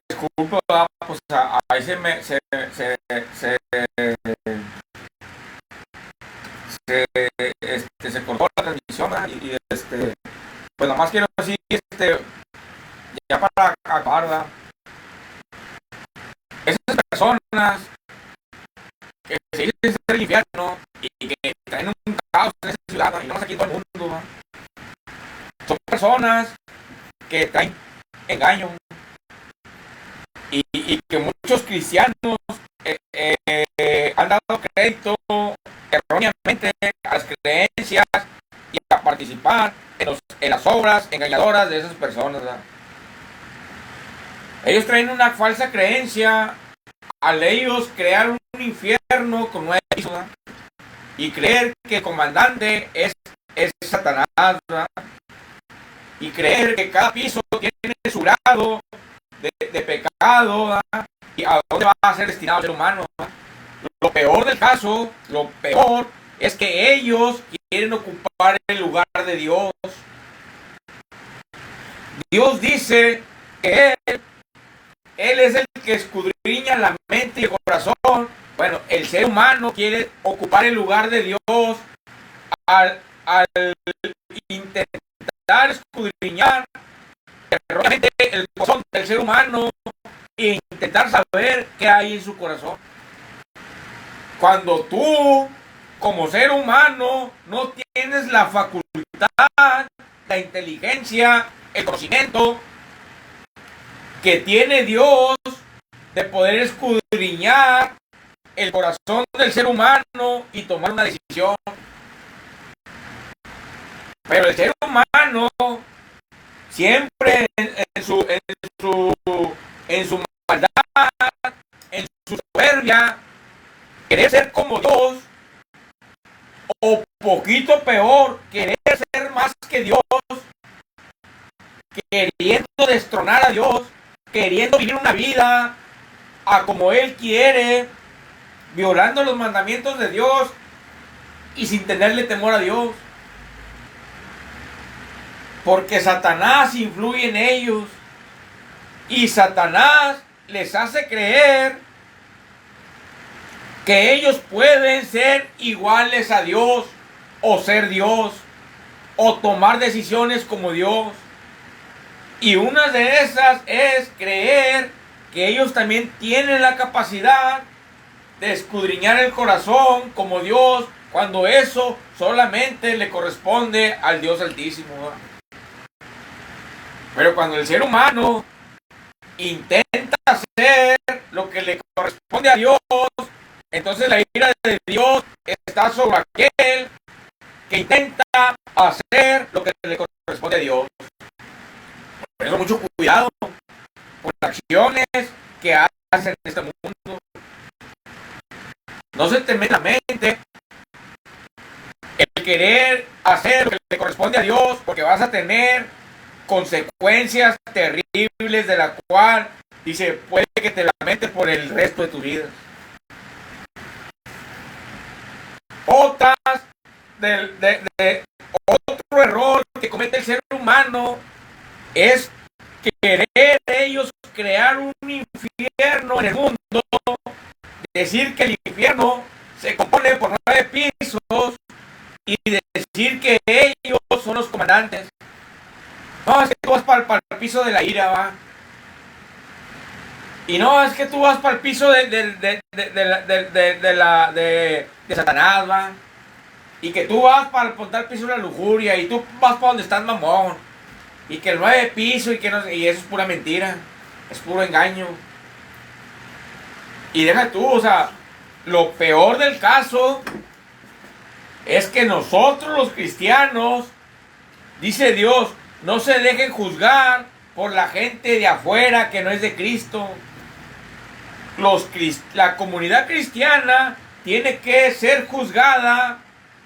Disculpa, pues ahí se cortó la transmisión, ¿verdad? Pues nomás quiero decir, ya para acabar, ¿verdad? Esas personas que se dicen ser el infierno y que traen un caos en esa ciudad, ¿no? Y no más aquí en todo el mundo, ¿no? Son personas que traen engaño y que muchos cristianos han dado crédito erróneamente a las creencias y a participar en las obras engañadoras de esas personas, ¿verdad? Ellos traen una falsa creencia al ellos crear un infierno con 9 pisos, ¿verdad? Y creer que el comandante es Satanás, ¿verdad? Y creer que cada piso tiene su grado de pecado, ¿verdad? Y a dónde va a ser destinado el ser humano, ¿verdad? Lo peor del caso, lo peor es que ellos quieren ocupar el lugar de Dios. Dios dice que Él es el que escudriña la mente y el corazón. Bueno, el ser humano quiere ocupar el lugar de Dios al intentar escudriñar erróneamente el corazón del ser humano e intentar saber qué hay en su corazón. Cuando tú, como ser humano, no tienes la facultad, la inteligencia, el conocimiento que tiene Dios de poder escudriñar el corazón del ser humano y tomar una decisión. Pero el ser humano siempre en su maldad, en su soberbia, querer ser como Dios, o poquito peor, querer ser más que Dios, queriendo destronar a Dios, queriendo vivir una vida a como Él quiere, violando los mandamientos de Dios y sin tenerle temor a Dios. Porque Satanás influye en ellos y Satanás les hace creer que ellos pueden ser iguales a Dios o ser Dios o tomar decisiones como Dios. Y una de esas es creer que ellos también tienen la capacidad de escudriñar el corazón como Dios, cuando eso solamente le corresponde al Dios Altísimo, ¿verdad? Pero cuando el ser humano intenta hacer lo que le corresponde a Dios, entonces la ira de Dios está sobre aquel que intenta hacer lo que le corresponde a Dios. Por eso mucho cuidado con las acciones que hacen en este mundo. No se te mete en la mente el querer hacer lo que le corresponde a Dios, porque vas a tener consecuencias terribles de la cual dice puede que te lamentes por el resto de tu vida. Otras otro error que comete el ser humano es querer ellos crear un infierno en el mundo, decir que el infierno se compone por 9 pisos y decir que ellos son los comandantes. No, es que tú vas para el piso de la ira, va. Y no, es que tú vas para el piso de Satanás, va. Y que tú vas para el piso de la lujuria. Y tú vas para donde estás mamón. Y que el 9 piso y que no, y eso es pura mentira. Es puro engaño. Y deja tú, o sea, lo peor del caso es que nosotros los cristianos, dice Dios, no se dejen juzgar por la gente de afuera que no es de Cristo. La comunidad cristiana tiene que ser juzgada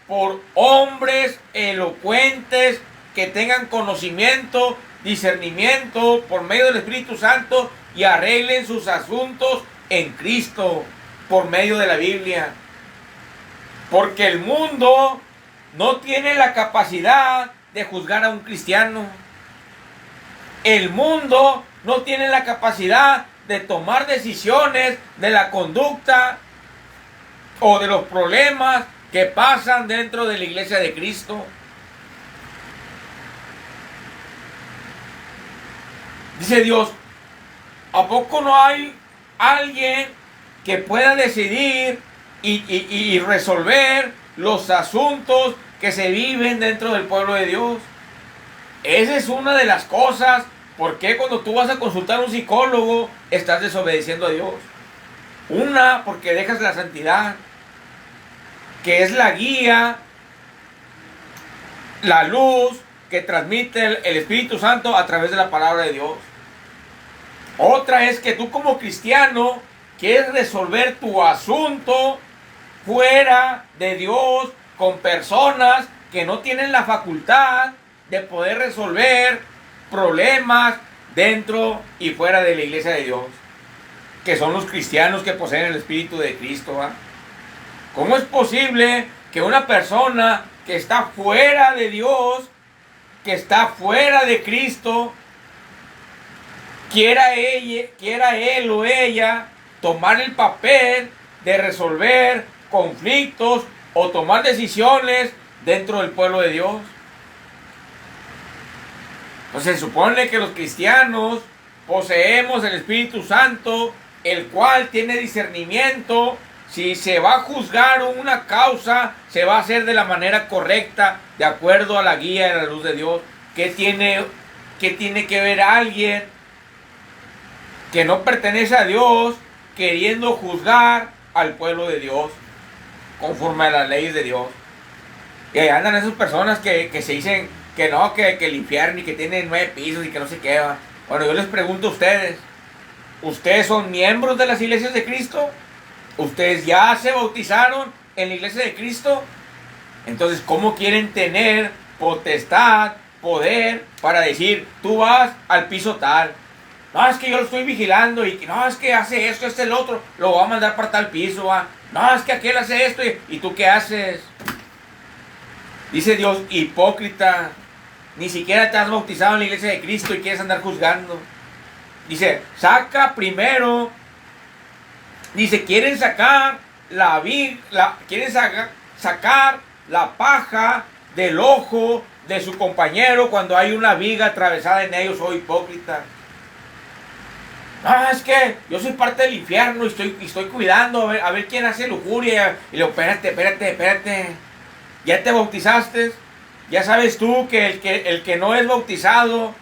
por hombres elocuentes que tengan conocimiento, discernimiento por medio del Espíritu Santo y arreglen sus asuntos en Cristo por medio de la Biblia. Porque el mundo no tiene la capacidad de juzgar a un cristiano. El mundo no tiene la capacidad de tomar decisiones de la conducta o de los problemas que pasan dentro de la iglesia de Cristo. Dice Dios, ¿a poco no hay alguien que pueda decidir y resolver los asuntos que se viven dentro del pueblo de Dios? Esa es una de las cosas. ¿Por qué cuando tú vas a consultar a un psicólogo estás desobedeciendo a Dios? Una, porque dejas la santidad, que es la guía, la luz que transmite el Espíritu Santo a través de la palabra de Dios. Otra es que tú como cristiano quieres resolver tu asunto fuera de Dios con personas que no tienen la facultad de poder resolver problemas dentro y fuera de la iglesia de Dios, que son los cristianos que poseen el Espíritu de Cristo, ¿va? ¿Cómo es posible que una persona que está fuera de Dios, que está fuera de Cristo, quiera él o ella tomar el papel de resolver conflictos o tomar decisiones dentro del pueblo de Dios? Pues se supone que los cristianos poseemos el Espíritu Santo, el cual tiene discernimiento. Si se va a juzgar una causa, se va a hacer de la manera correcta, de acuerdo a la guía de la luz de Dios. ¿Qué tiene que ver alguien que no pertenece a Dios queriendo juzgar al pueblo de Dios conforme a las leyes de Dios? Y ahí andan esas personas que se dicen que no, que el infierno y que tienen 9 pisos y que no se queda. Bueno, yo les pregunto a ustedes, ¿ustedes son miembros de las iglesias de Cristo? ¿Ustedes ya se bautizaron en la iglesia de Cristo? Entonces, ¿cómo quieren tener potestad, poder para decir, tú vas al piso tal? No, es que yo lo estoy vigilando y no, es que hace esto, el otro, lo voy a mandar para tal piso, ¿va? No, es que aquel hace esto y tú ¿qué haces? Dice Dios, hipócrita, ni siquiera te has bautizado en la iglesia de Cristo y quieres andar juzgando. Dice, quieren sacar sacar la paja del ojo de su compañero cuando hay una viga atravesada en ellos. Oh, hipócrita. No, es que yo soy parte del infierno y estoy cuidando a ver quién hace lujuria. Y le digo, espérate. ¿Ya te bautizaste? Ya sabes tú que el que no es bautizado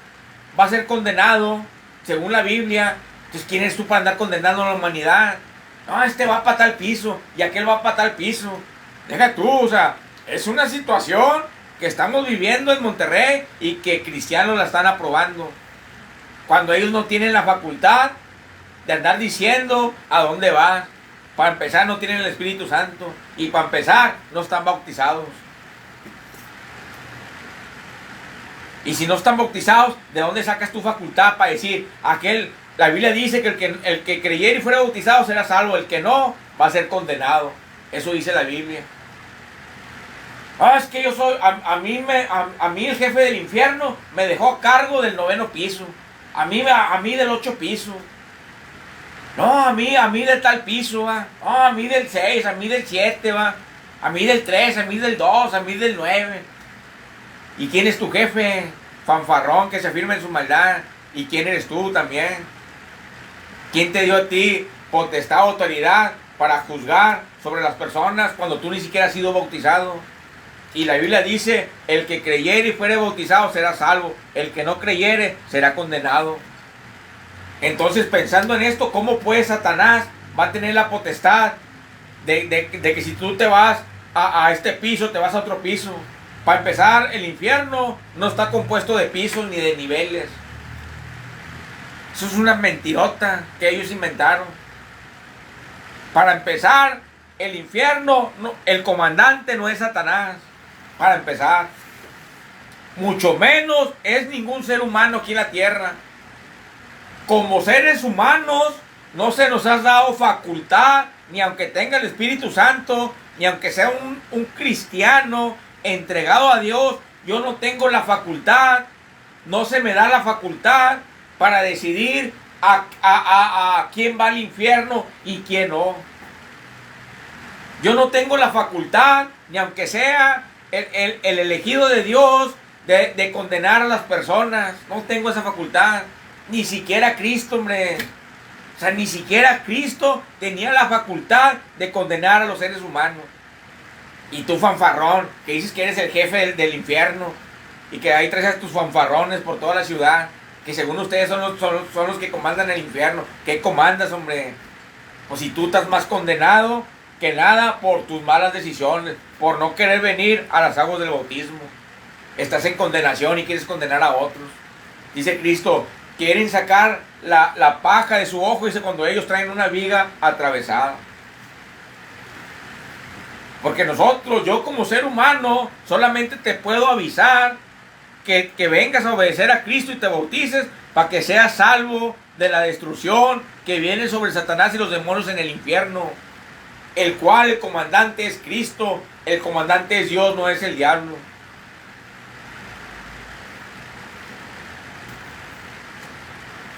va a ser condenado, según la Biblia. Entonces, ¿quién eres tú para andar condenando a la humanidad? No, este va para tal piso y aquel va para tal piso. Deja tú, o sea, es una situación que estamos viviendo en Monterrey y que cristianos la están aprobando. Cuando ellos no tienen la facultad de andar diciendo a dónde va. Para empezar, no tienen el Espíritu Santo. Y para empezar, no están bautizados. Y si no están bautizados, ¿de dónde sacas tu facultad para decir la Biblia dice que el que creyera y fuera bautizado será salvo, el que no va a ser condenado? Eso dice la Biblia. Es que yo soy, a mí el jefe del infierno me dejó a cargo del 9º piso, a mí del 8 piso. No, a mí del tal piso, va. No, a mí del 6, a mí del 7, va. A mí del 3, a mí del 2, a mí del 9. ¿Y quién es tu jefe? Fanfarrón que se afirma en su maldad. ¿Y quién eres tú también? ¿Quién te dio a ti potestad, autoridad para juzgar sobre las personas cuando tú ni siquiera has sido bautizado? Y la Biblia dice, el que creyere y fuere bautizado será salvo. El que no creyere será condenado. Entonces, pensando en esto, ¿cómo puede Satanás va a tener la potestad de que si tú te vas a este piso, te vas a otro piso? Para empezar, el infierno no está compuesto de pisos ni de niveles. Eso es una mentirota que ellos inventaron. Para empezar, el infierno, el comandante no es Satanás. Para empezar, mucho menos es ningún ser humano aquí en la tierra. Como seres humanos no se nos ha dado facultad, ni aunque tenga el Espíritu Santo, ni aunque sea un cristiano entregado a Dios, yo no tengo la facultad no se me da la facultad para decidir a quién va al infierno y quién no. Yo no tengo la facultad, ni aunque sea el elegido de Dios, de condenar a las personas. No tengo esa facultad. Ni siquiera Cristo, hombre. O sea, ni siquiera Cristo tenía la facultad de condenar a los seres humanos. Y tú, fanfarrón, que dices que eres el jefe del infierno y que ahí traes a tus fanfarrones por toda la ciudad, que según ustedes son los que comandan el infierno. ¿Qué comandas, hombre? Pues si tú estás más condenado que nada por tus malas decisiones, por no querer venir a las aguas del bautismo. Estás en condenación y quieres condenar a otros. Dice Cristo, quieren sacar la paja de su ojo, dice, cuando ellos traen una viga atravesada. Porque nosotros, yo como ser humano, solamente te puedo avisar que vengas a obedecer a Cristo y te bautices para que seas salvo de la destrucción que viene sobre Satanás y los demonios en el infierno. El cual el comandante es Cristo, el comandante es Dios, no es el diablo.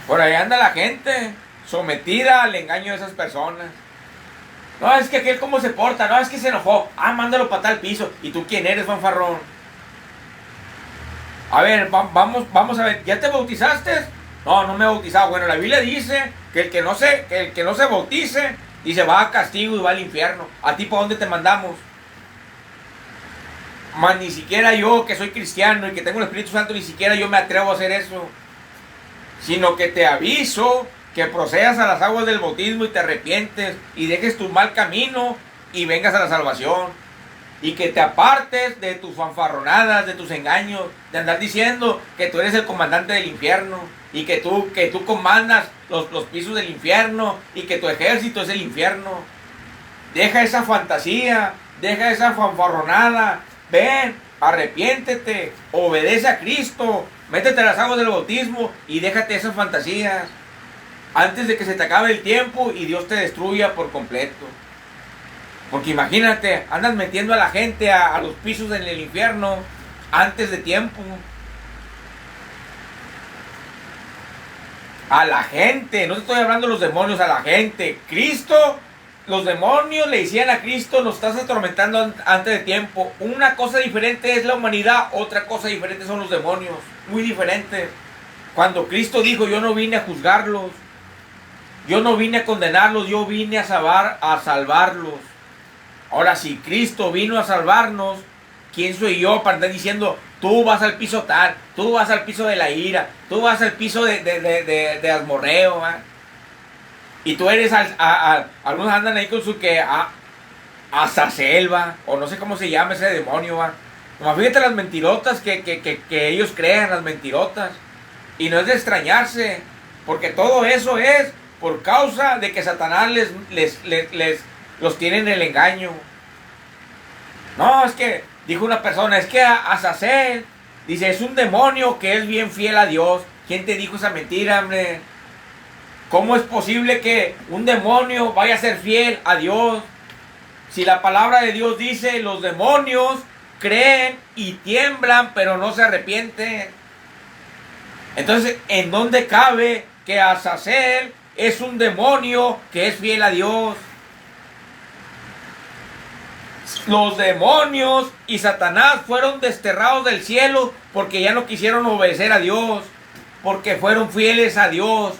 Por ahí anda la gente sometida al engaño de esas personas. No, es que aquel cómo se porta, no, es que se enojó. Ah, mándalo para tal piso. ¿Y tú quién eres, fanfarrón? A ver, vamos a ver, ¿ya te bautizaste? No, no me he bautizado. Bueno, la Biblia dice que el que no se bautice, dice, va a castigo y va al infierno. ¿A ti para dónde te mandamos? Más ni siquiera yo, que soy cristiano y que tengo el Espíritu Santo, ni siquiera yo me atrevo a hacer eso. Sino que te aviso que procedas a las aguas del bautismo y te arrepientes y dejes tu mal camino y vengas a la salvación. Y que te apartes de tus fanfarronadas, de tus engaños, de andar diciendo que tú eres el comandante del infierno y que tú comandas los pisos del infierno y que tu ejército es el infierno. Deja esa fantasía, deja esa fanfarronada. Ven, arrepiéntete, obedece a Cristo, métete a las aguas del bautismo y déjate esas fantasías antes de que se te acabe el tiempo y Dios te destruya por completo. Porque imagínate, andas metiendo a la gente a los pisos en el infierno antes de tiempo. A la gente, no te estoy hablando de los demonios, a la gente. Cristo, los demonios le decían a Cristo, nos estás atormentando antes de tiempo. Una cosa diferente es la humanidad, otra cosa diferente son los demonios. Muy diferente. Cuando Cristo dijo, yo no vine a juzgarlos, yo no vine a condenarlos, yo vine a salvarlos. Ahora, si Cristo vino a salvarnos, ¿quién soy yo para andar diciendo, tú vas al piso tal, tú vas al piso de la ira, tú vas al piso de Asmorreo, ¿va? Y tú eres, algunos andan ahí con su que, Azazelva, o no sé cómo se llama ese demonio, ¿va? Como fíjate las mentirotas que ellos crean, las mentirotas. Y no es de extrañarse, porque todo eso es por causa de que Satanás los tiene en el engaño. No, es que, dijo una persona, es que Azazel, dice, es un demonio que es bien fiel a Dios. ¿Quién te dijo esa mentira, hombre? ¿Cómo es posible que un demonio vaya a ser fiel a Dios? Si la palabra de Dios dice, los demonios creen y tiemblan, pero no se arrepienten. Entonces, ¿en dónde cabe que Azazel es un demonio que es fiel a Dios? Los demonios y Satanás fueron desterrados del cielo porque ya no quisieron obedecer a Dios, porque fueron fieles a Dios.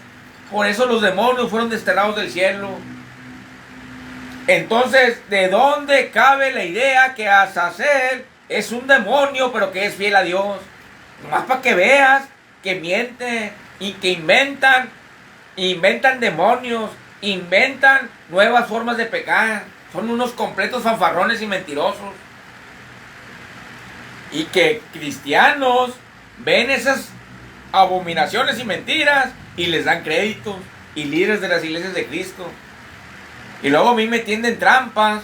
Por eso los demonios fueron desterrados del cielo. Entonces, ¿de dónde cabe la idea que Azazel es un demonio pero que es fiel a Dios? Nomás para que veas que mienten y que inventan demonios, inventan nuevas formas de pecar. Son unos completos fanfarrones y mentirosos. Y que cristianos ven esas abominaciones y mentiras y les dan créditos. Y líderes de las iglesias de Cristo. Y luego a mí me tienden trampas.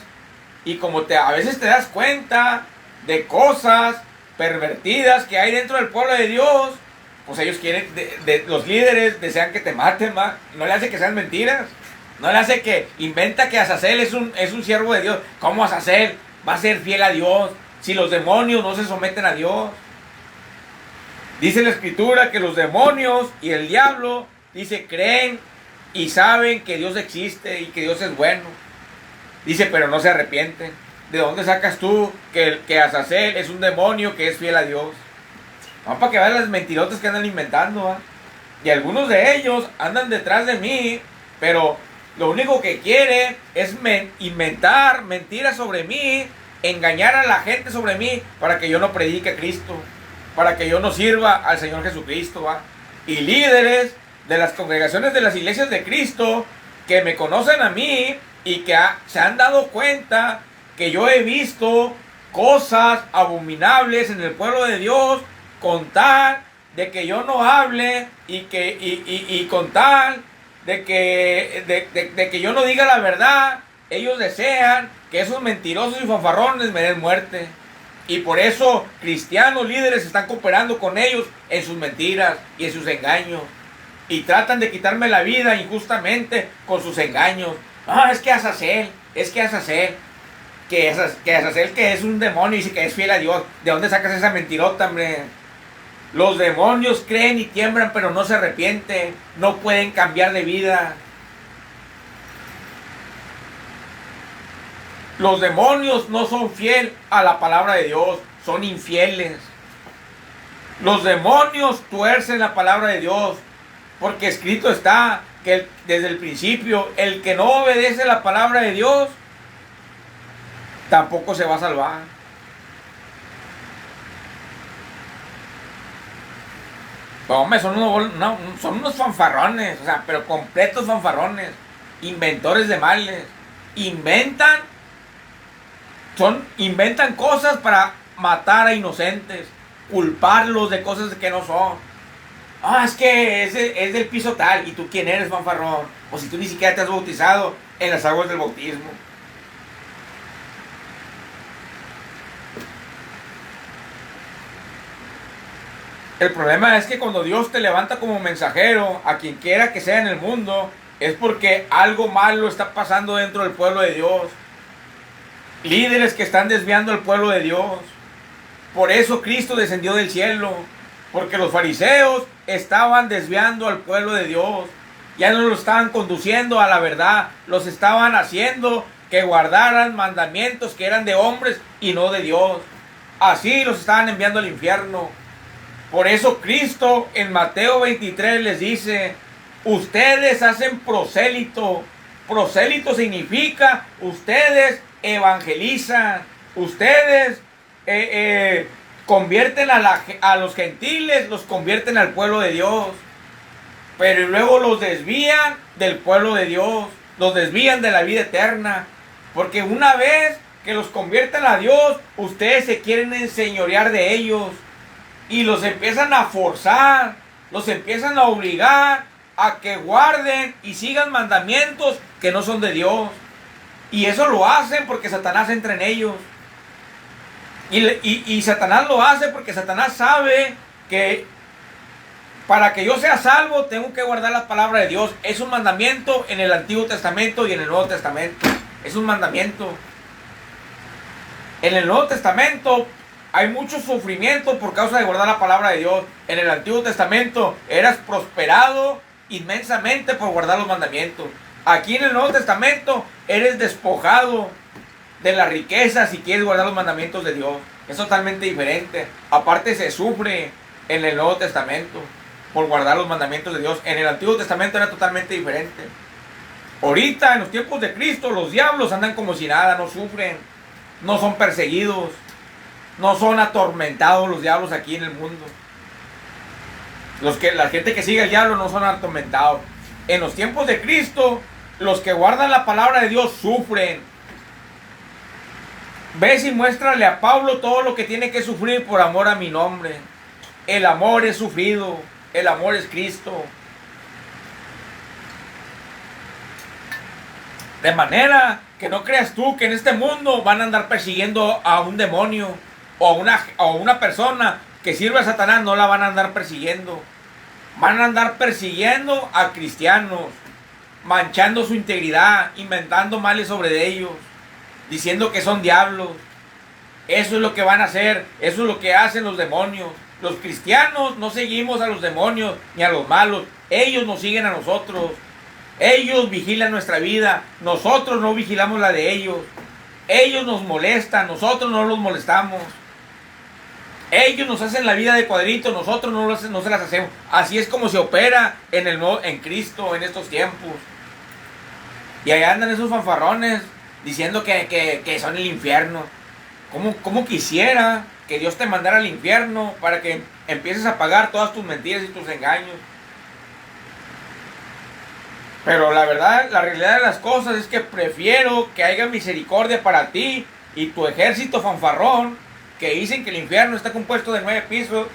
Y como a veces te das cuenta de cosas pervertidas que hay dentro del pueblo de Dios, pues ellos quieren, los líderes desean que te maten, ¿va? No le hace que sean mentiras. No le hace que inventa que Azazel es un siervo de Dios. ¿Cómo Azazel va a ser fiel a Dios si los demonios no se someten a Dios? Dice la escritura que los demonios y el diablo, dice, creen y saben que Dios existe y que Dios es bueno. Dice, pero no se arrepienten. ¿De dónde sacas tú que Azazel es un demonio que es fiel a Dios? Vamos para que vean las mentirotas que andan inventando, ¿va? Y algunos de ellos andan detrás de mí, pero lo único que quiere es inventar mentiras sobre mí, engañar a la gente sobre mí, para que yo no predique a Cristo, para que yo no sirva al Señor Jesucristo, ¿va? Y líderes de las congregaciones de las iglesias de Cristo que me conocen a mí y que se han dado cuenta que yo he visto cosas abominables en el pueblo de Dios, con tal de que yo no hable y con tal de que yo no diga la verdad, ellos desean que esos mentirosos y fanfarrones me den muerte. Y por eso cristianos líderes están cooperando con ellos en sus mentiras y en sus engaños. Y tratan de quitarme la vida injustamente con sus engaños. No, es que Azazel, que Azazel que es un demonio y que es fiel a Dios. ¿De dónde sacas esa mentirota, hombre? Los demonios creen y tiemblan, pero no se arrepienten. No pueden cambiar de vida. Los demonios no son fieles a la palabra de Dios, son infieles. Los demonios tuercen la palabra de Dios, porque escrito está que desde el principio el que no obedece la palabra de Dios tampoco se va a salvar. Hombre, son unos fanfarrones, o sea, pero completos fanfarrones, inventores de males. Inventan cosas para matar a inocentes, culparlos de cosas que no son. Ah, es que es del piso tal. ¿Y tú quién eres, fanfarrón? O si tú ni siquiera te has bautizado en las aguas del bautismo. El problema es que cuando Dios te levanta como mensajero a quien quiera que sea en el mundo, es porque algo malo está pasando dentro del pueblo de Dios. Líderes que están desviando al pueblo de Dios. Por eso Cristo descendió del cielo, porque los fariseos estaban desviando al pueblo de Dios. Ya no lo estaban conduciendo a la verdad, los estaban haciendo que guardaran mandamientos que eran de hombres y no de Dios. Así los estaban enviando al infierno. Por eso Cristo en Mateo 23 les dice: ustedes hacen prosélito. Prosélito significa ustedes evangelizan, ustedes convierten a los gentiles, los convierten al pueblo de Dios, pero luego los desvían del pueblo de Dios, los desvían de la vida eterna, porque una vez que los convierten a Dios, ustedes se quieren enseñorear de ellos y los empiezan a forzar, los empiezan a obligar a que guarden y sigan mandamientos que no son de Dios. Y eso lo hacen porque Satanás entra en ellos. Y Satanás lo hace porque Satanás sabe que para que yo sea salvo tengo que guardar la palabra de Dios. Es un mandamiento en el Antiguo Testamento y en el Nuevo Testamento. Es un mandamiento. En el Nuevo Testamento hay mucho sufrimiento por causa de guardar la palabra de Dios. En el Antiguo Testamento eras prosperado inmensamente por guardar los mandamientos. Aquí en el Nuevo Testamento eres despojado de la riqueza si quieres guardar los mandamientos de Dios. Es totalmente diferente. Aparte se sufre en el Nuevo Testamento por guardar los mandamientos de Dios. En el Antiguo Testamento era totalmente diferente. Ahorita en los tiempos de Cristo los diablos andan como si nada, no sufren, no son perseguidos, no son atormentados los diablos aquí en el mundo. La gente que sigue al diablo no son atormentados. En los tiempos de Cristo, los que guardan la palabra de Dios sufren. Ves y muéstrale a Pablo todo lo que tiene que sufrir por amor a mi nombre. El amor es sufrido, el amor es Cristo. De manera que no creas tú que en este mundo van a andar persiguiendo a un demonio o a una persona que sirve a Satanás, no la van a andar persiguiendo. Van a andar persiguiendo a cristianos, manchando su integridad, inventando males sobre ellos, diciendo que son diablos. Eso es lo que van a hacer, eso es lo que hacen los demonios. Los cristianos no seguimos a los demonios ni a los malos. Ellos nos siguen a nosotros. Ellos vigilan nuestra vida. Nosotros no vigilamos la de ellos. Ellos nos molestan. Nosotros no los molestamos. Ellos nos hacen la vida de cuadrito. Nosotros no se las hacemos. Así es como se opera en Cristo en estos tiempos. Y allá andan esos fanfarrones diciendo que son el infierno. ¿Cómo quisiera que Dios te mandara al infierno para que empieces a pagar todas tus mentiras y tus engaños? Pero la verdad, la realidad de las cosas es que prefiero que haya misericordia para ti y tu ejército fanfarrón, que dicen que el infierno está compuesto de 9 pisos,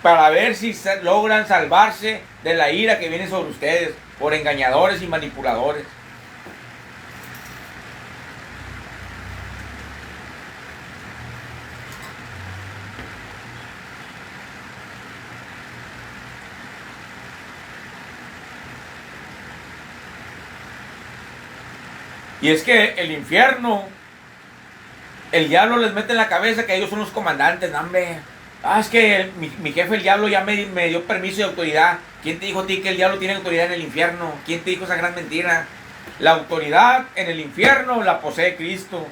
para ver si logran salvarse de la ira que viene sobre ustedes por engañadores y manipuladores. Y es que el infierno, el diablo les mete en la cabeza que ellos son los comandantes, ¿no, hombre? Es que mi jefe, el diablo, ya me dio permiso de autoridad. ¿Quién te dijo a ti que el diablo tiene autoridad en el infierno? ¿Quién te dijo esa gran mentira? La autoridad en el infierno la posee Cristo,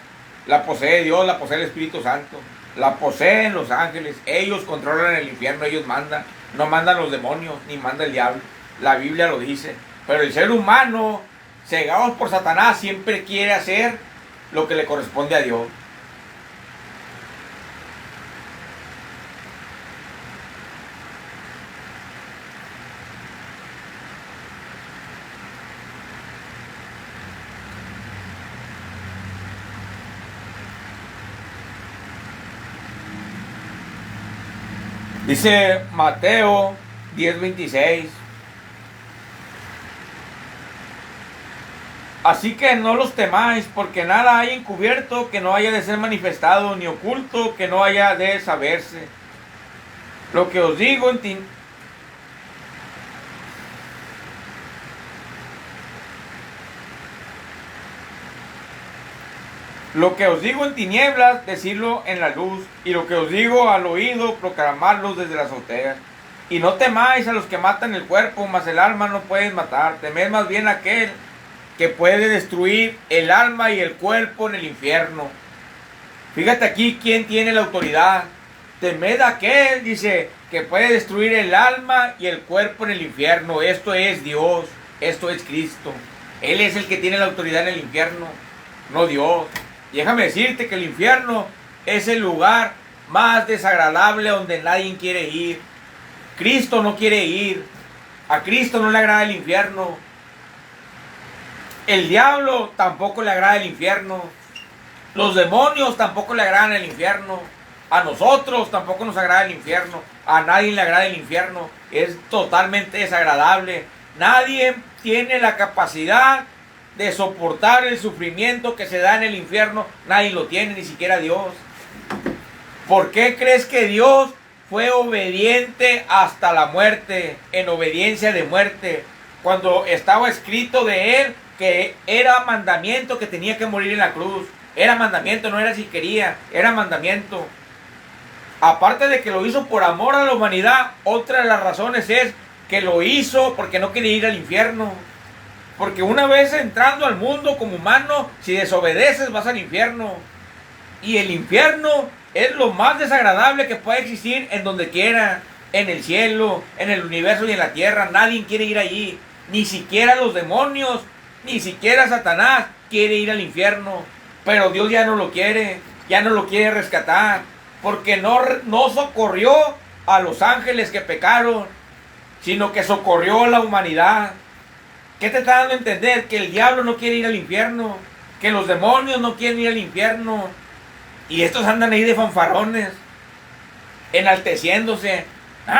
la posee Dios, la posee el Espíritu Santo, la poseen los ángeles. Ellos controlan el infierno, ellos mandan. No mandan los demonios, ni manda el diablo. La Biblia lo dice. Pero el ser humano, cegados por Satanás, siempre quiere hacer lo que le corresponde a Dios. Dice Mateo 10:26. Así que no los temáis, porque nada hay encubierto que no haya de ser manifestado, ni oculto que no haya de saberse. Lo que os digo en tinieblas, decirlo en la luz, y lo que os digo al oído, proclamarlo desde las azoteas. Y no temáis a los que matan el cuerpo, mas el alma no pueden matar. Temed más bien a aquel que puede destruir el alma y el cuerpo en el infierno. Fíjate aquí quién tiene la autoridad. Temed a aquel, dice, que puede destruir el alma y el cuerpo en el infierno. Esto es Dios, esto es Cristo. Él es el que tiene la autoridad en el infierno, no Dios. Y déjame decirte que el infierno es el lugar más desagradable donde nadie quiere ir. Cristo no quiere ir. A Cristo no le agrada el infierno. El diablo tampoco le agrada el infierno. Los demonios tampoco le agradan el infierno. A nosotros tampoco nos agrada el infierno. A nadie le agrada el infierno. Es totalmente desagradable. Nadie tiene la capacidad de soportar el sufrimiento que se da en el infierno. Nadie lo tiene, ni siquiera Dios. ¿Por qué crees que Dios fue obediente hasta la muerte? En obediencia de muerte, cuando estaba escrito de él que era mandamiento que tenía que morir en la cruz. Era mandamiento, no era si quería, era mandamiento. Aparte de que lo hizo por amor a la humanidad, otra de las razones es que lo hizo porque no quería ir al infierno. Porque una vez entrando al mundo como humano, si desobedeces vas al infierno. Y el infierno es lo más desagradable que puede existir en donde quiera. En el cielo, en el universo y en la tierra. Nadie quiere ir allí. Ni siquiera los demonios, ni siquiera Satanás quiere ir al infierno. Pero Dios ya no lo quiere. Ya no lo quiere rescatar. Porque no socorrió a los ángeles que pecaron, sino que socorrió a la humanidad. ¿Qué te está dando a entender? Que el diablo no quiere ir al infierno, que los demonios no quieren ir al infierno, y estos andan ahí de fanfarrones, enalteciéndose.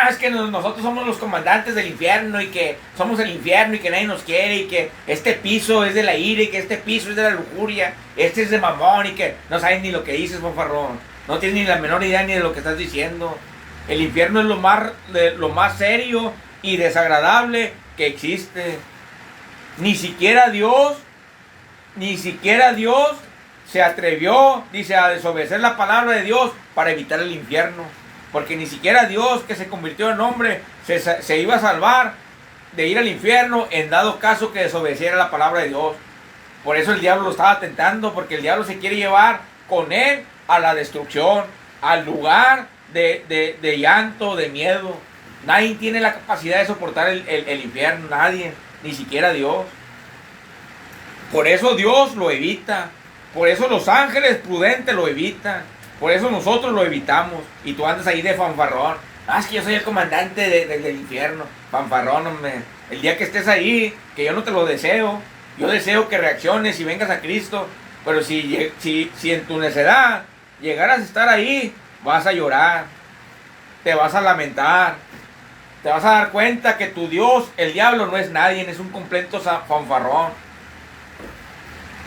Es que nosotros somos los comandantes del infierno, y que somos el infierno, y que nadie nos quiere, y que este piso es de la ira, y que este piso es de la lujuria, este es de mamón, y que no sabes ni lo que dices, fanfarrón. No tienes ni la menor idea ni de lo que estás diciendo. El infierno es lo más serio y desagradable que existe. Ni siquiera Dios se atrevió, dice, a desobedecer la palabra de Dios para evitar el infierno. porque ni siquiera Dios, que se convirtió en hombre, se iba a salvar de ir al infierno en dado caso que desobedeciera la palabra de Dios. Por eso el diablo lo estaba tentando, porque el diablo se quiere llevar con él a la destrucción, al lugar de llanto, de miedo. Nadie tiene la capacidad de soportar el infierno, nadie, ni siquiera Dios. Por eso Dios lo evita, por eso los ángeles prudentes lo evitan, por eso nosotros lo evitamos. Y tú andas ahí de fanfarrón. Ah, es que yo soy el comandante del infierno. Fanfarrón, hombre. El día que estés ahí, que yo no te lo deseo, yo deseo que reacciones y vengas a Cristo. Pero si en tu necedad llegaras a estar ahí, vas a llorar, te vas a lamentar, te vas a dar cuenta que tu Dios, el diablo, no es nadie, es un completo fanfarrón.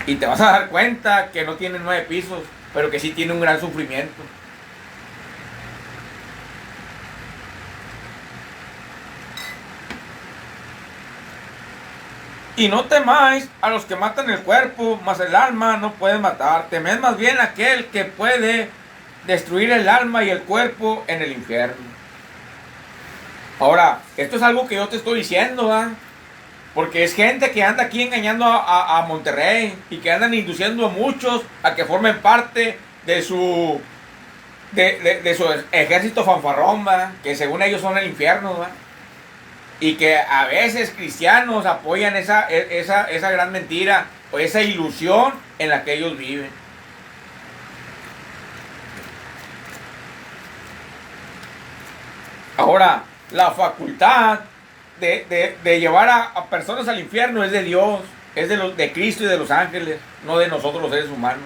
Y te vas a dar cuenta que no tiene 9 pisos, pero que sí tiene un gran sufrimiento. Y no temáis a los que matan el cuerpo, mas el alma no puede matar. Temed más bien a aquel que puede destruir el alma y el cuerpo en el infierno. Ahora, esto es algo que yo te estoy diciendo, ¿verdad? Porque es gente que anda aquí engañando a Monterrey y que andan induciendo a muchos a que formen parte de su ejército fanfarrón, ¿verdad? Que según ellos son el infierno, ¿verdad? Y que a veces cristianos apoyan esa gran mentira o esa ilusión en la que ellos viven. Ahora, la facultad de llevar a personas al infierno es de Dios, es de Cristo y de los ángeles, no de nosotros los seres humanos.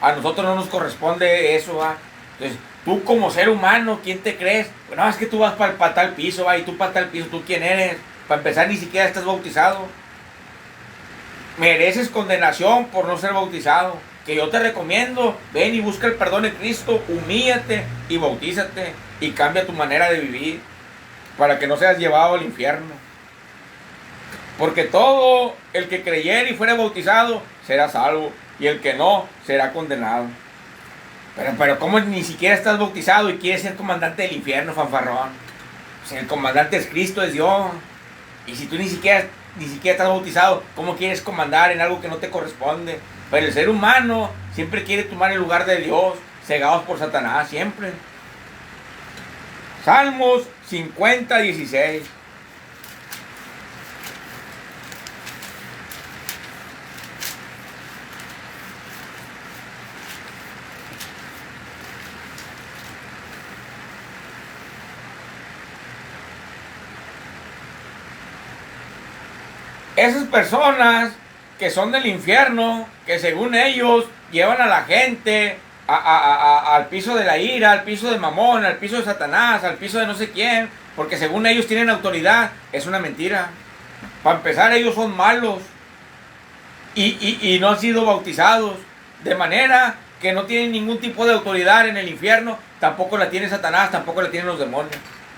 A nosotros no nos corresponde eso, ¿va? Entonces, tú como ser humano, ¿quién te crees? No, es que tú vas para tal piso, ¿va? Y tú para tal piso, ¿tú quién eres? Para empezar, ni siquiera estás bautizado. Mereces condenación por no ser bautizado. Que yo te recomiendo, ven y busca el perdón en Cristo, humíllate y bautízate y cambia tu manera de vivir para que no seas llevado al infierno. Porque todo el que creyere y fuera bautizado será salvo, y el que no será condenado. Pero ¿cómo ni siquiera estás bautizado y quieres ser comandante del infierno, fanfarrón? Pues el comandante es Cristo, es Dios. Y si tú ni siquiera estás bautizado, ¿cómo quieres comandar en algo que no te corresponde? Pero el ser humano siempre quiere tomar el lugar de Dios, cegados por Satanás, siempre. Salmos 50:16. Esas personas que son del infierno, que según ellos llevan a la gente al piso de la ira, al piso de Mamón, al piso de Satanás, al piso de no sé quién, porque según ellos tienen autoridad, es una mentira. Para empezar, ellos son malos y no han sido bautizados, de manera que no tienen ningún tipo de autoridad en el infierno. Tampoco la tiene Satanás, tampoco la tienen los demonios.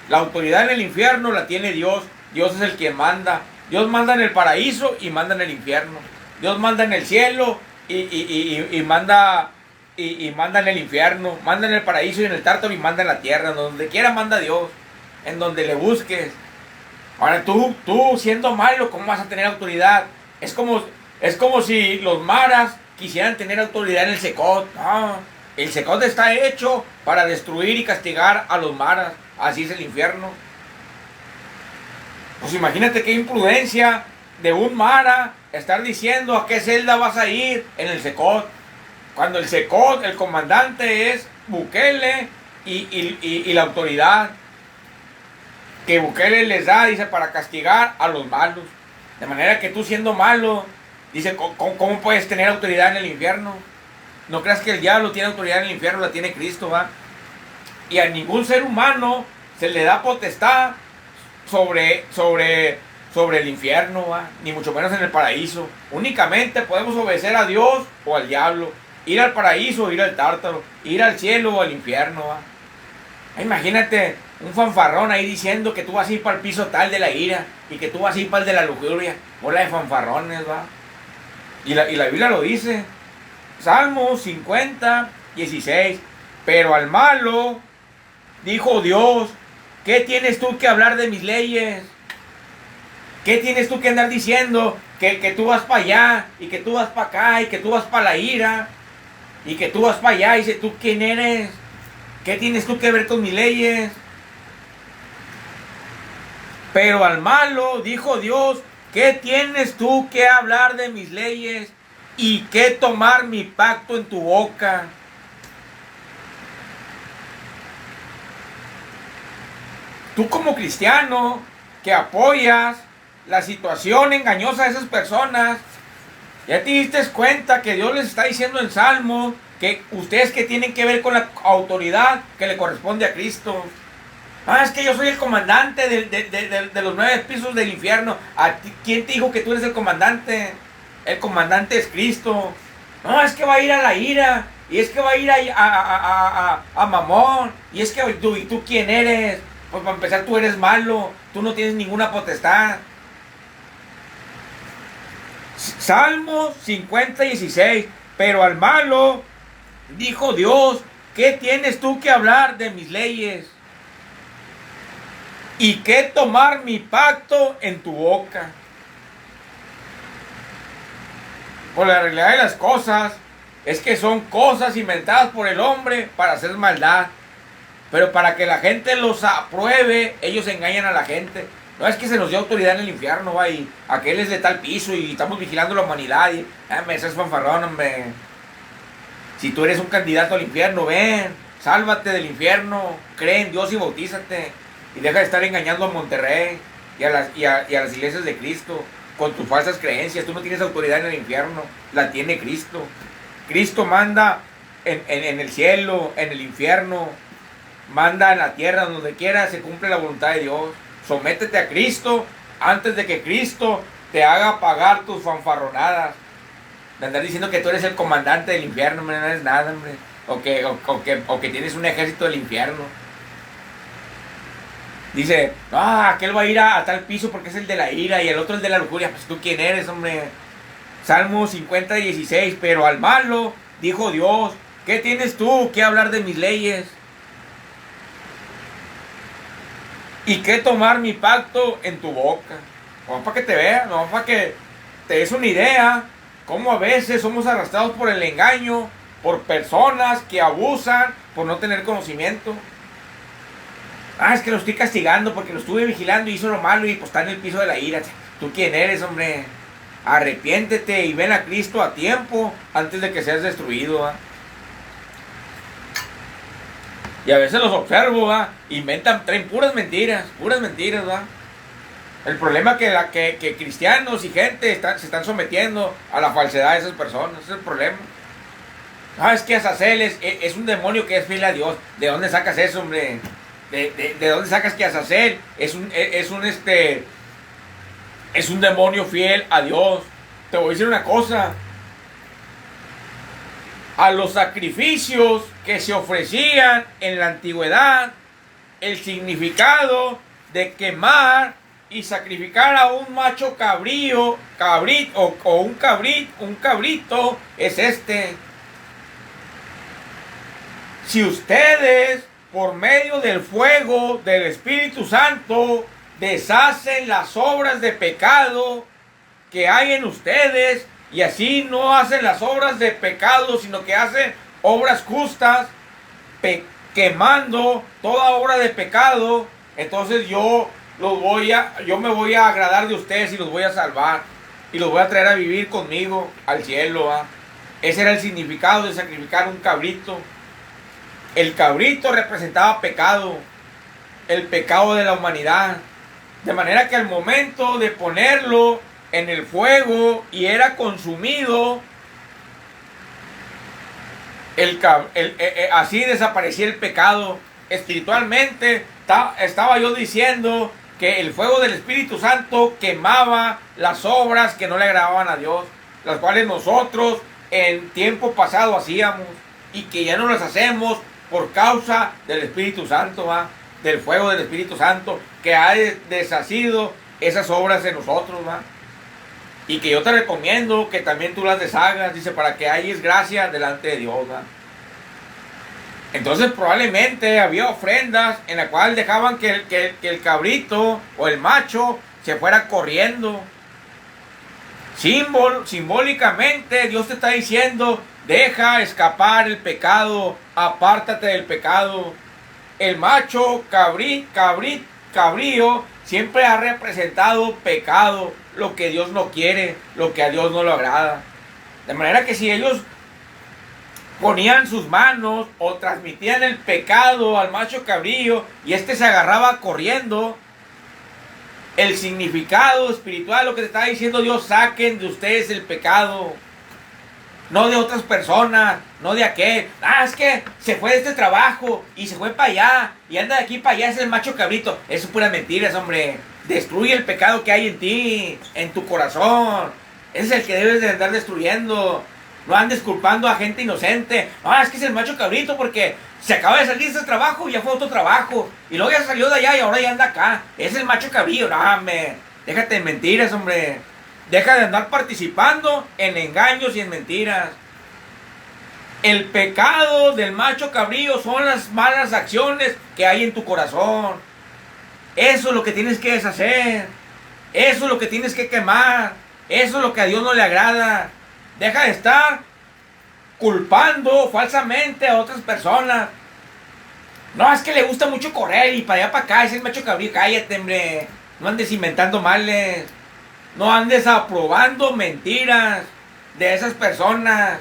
La autoridad en el infierno la tiene Dios. Dios es el quien manda. Dios manda en el paraíso y manda en el infierno. Dios manda en el cielo y manda en el infierno. Manda en el paraíso y en el tártaro y manda en la tierra. Donde quiera manda Dios. En donde le busques. Ahora tú siendo malo, ¿cómo vas a tener autoridad? Es como si los maras quisieran tener autoridad en el Secot. No, el Secot está hecho para destruir y castigar a los maras. Así es el infierno. Pues imagínate qué imprudencia de un mara estar diciendo a qué celda vas a ir en el Secot. Cuando el Secot, el comandante es Bukele y la autoridad que Bukele les da, dice, para castigar a los malos. De manera que tú siendo malo, dice, ¿cómo puedes tener autoridad en el infierno? No creas que el diablo tiene autoridad en el infierno, la tiene Cristo, ¿va? Y a ningún ser humano se le da potestad sobre el infierno, ¿va? Ni mucho menos en el paraíso. Únicamente podemos obedecer a Dios o al diablo. Ir al paraíso o ir al tártaro. Ir al cielo o al infierno, ¿va? Imagínate un fanfarrón ahí diciendo que tú vas a ir para el piso tal de la ira y que tú vas a ir para el de la lujuria. Bola de fanfarrones, ¿va? Y la Biblia lo dice. Salmo 50:16. Pero al malo dijo Dios, ¿qué tienes tú que hablar de mis leyes? ¿Qué tienes tú que andar diciendo? Que tú vas para allá, y que tú vas para acá, y que tú vas para la ira, y que tú vas para allá, y dice, ¿tú quién eres? ¿Qué tienes tú que ver con mis leyes? Pero al malo dijo Dios, ¿qué tienes tú que hablar de mis leyes y qué tomar mi pacto en tu boca? Tú como cristiano que apoyas la situación engañosa de esas personas, ya te diste cuenta que Dios les está diciendo en Salmo que ustedes que tienen que ver con la autoridad que le corresponde a Cristo. Es que yo soy el comandante de los 9 pisos del infierno. ¿Quién te dijo que tú eres el comandante? El comandante es Cristo. No, es que va a ir a la ira. Y es que va a ir a Mamón. Y es que ¿y tú quién eres? Pues para empezar tú eres malo. Tú no tienes ninguna potestad. Salmo 50:16. Pero al malo dijo Dios, ¿qué tienes tú que hablar de mis leyes? ¿Y qué tomar mi pacto en tu boca? Por la realidad de las cosas es que son cosas inventadas por el hombre para hacer maldad. Pero para que la gente los apruebe, ellos engañan a la gente. No es que se nos dio autoridad en el infierno, va, y aquel es de tal piso y estamos vigilando la humanidad. Y, ese es fanfarrón, hombre. Si tú eres un candidato al infierno, ven, sálvate del infierno, cree en Dios y bautízate. Y deja de estar engañando a Monterrey y a las iglesias de Cristo con tus falsas creencias. Tú no tienes autoridad en el infierno, la tiene Cristo. Cristo manda en el cielo, en el infierno, manda en la tierra, donde quiera se cumple la voluntad de Dios. Sométete a Cristo antes de que Cristo te haga pagar tus fanfarronadas. De andar diciendo que tú eres el comandante del infierno, hombre, no eres nada, hombre. O que tienes un ejército del infierno. Dice, aquel va a ir a tal piso porque es el de la ira y el otro el de la lujuria. Pues tú quién eres, hombre. Salmo 50:16. Pero al malo dijo Dios, ¿qué tienes tú que hablar de mis leyes? ¿Y qué tomar mi pacto en tu boca? Vamos para que te veas, vamos para que te des una idea. Cómo a veces somos arrastrados por el engaño, por personas que abusan, por no tener conocimiento. Es que lo estoy castigando porque lo estuve vigilando y hizo lo malo y pues está en el piso de la ira. ¿Tú quién eres, hombre? Arrepiéntete y ven a Cristo a tiempo antes de que seas destruido, ¿va? Y a veces los observo, ¿va? Traen puras mentiras, ¿va? El problema es que cristianos y gente se están sometiendo a la falsedad de esas personas. Ese es el problema. Es que Azazel es un demonio que es fiel a Dios. ¿De dónde sacas eso, hombre? ¿De dónde sacas que Azazel es un demonio fiel a Dios? Te voy a decir una cosa. A los sacrificios que se ofrecían en la antigüedad, el significado de quemar y sacrificar a un macho cabrito o un cabrito es este. Si ustedes por medio del fuego del Espíritu Santo deshacen las obras de pecado que hay en ustedes, y así no hacen las obras de pecado, sino que hacen obras justas, quemando toda obra de pecado, entonces yo me voy a agradar de ustedes y los voy a salvar y los voy a traer a vivir conmigo al cielo, ¿va? Ese era el significado de sacrificar un cabrito. El cabrito representaba pecado, el pecado de la humanidad, de manera que al momento de ponerlo en el fuego y era consumido, así desaparecía el pecado. Espiritualmente estaba yo diciendo que el fuego del Espíritu Santo quemaba las obras que no le agradaban a Dios, las cuales nosotros en tiempo pasado hacíamos y que ya no las hacemos por causa del Espíritu Santo, ¿va? Del fuego del Espíritu Santo que ha deshacido esas obras en nosotros, ¿va? Y que yo te recomiendo que también tú las deshagas, dice, para que hayas gracia delante de Dios, ¿va? Entonces probablemente había ofrendas en la cual dejaban que el cabrito o el macho se fuera corriendo. Simbólicamente Dios te está diciendo, deja escapar el pecado, apártate del pecado. El macho cabrío siempre ha representado pecado, lo que Dios no quiere, lo que a Dios no le agrada. De manera que si ellos ponían sus manos o transmitían el pecado al macho cabrío y este se agarraba corriendo, el significado espiritual, lo que te está diciendo Dios, saquen de ustedes el pecado, no de otras personas, no de aquel. Es que se fue de este trabajo y se fue para allá y anda de aquí para allá, es el macho cabrito. Eso es pura mentira, hombre. Destruye el pecado que hay en ti, en tu corazón. Ese es el que debes de andar destruyendo. No andes culpando a gente inocente. Es que es el macho cabrito porque se acaba de salir de ese trabajo y ya fue a otro trabajo. Y luego ya salió de allá y ahora ya anda acá. Es el macho cabrío. No, hombre. Déjate de mentiras, hombre. Deja de andar participando en engaños y en mentiras. El pecado del macho cabrío son las malas acciones que hay en tu corazón. Eso es lo que tienes que deshacer. Eso es lo que tienes que quemar. Eso es lo que a Dios no le agrada. Deja de estar culpando falsamente a otras personas. No, es que le gusta mucho correr y para allá para acá, es el macho cabrío. Cállate, hombre. No andes inventando males. No andes aprobando mentiras de esas personas.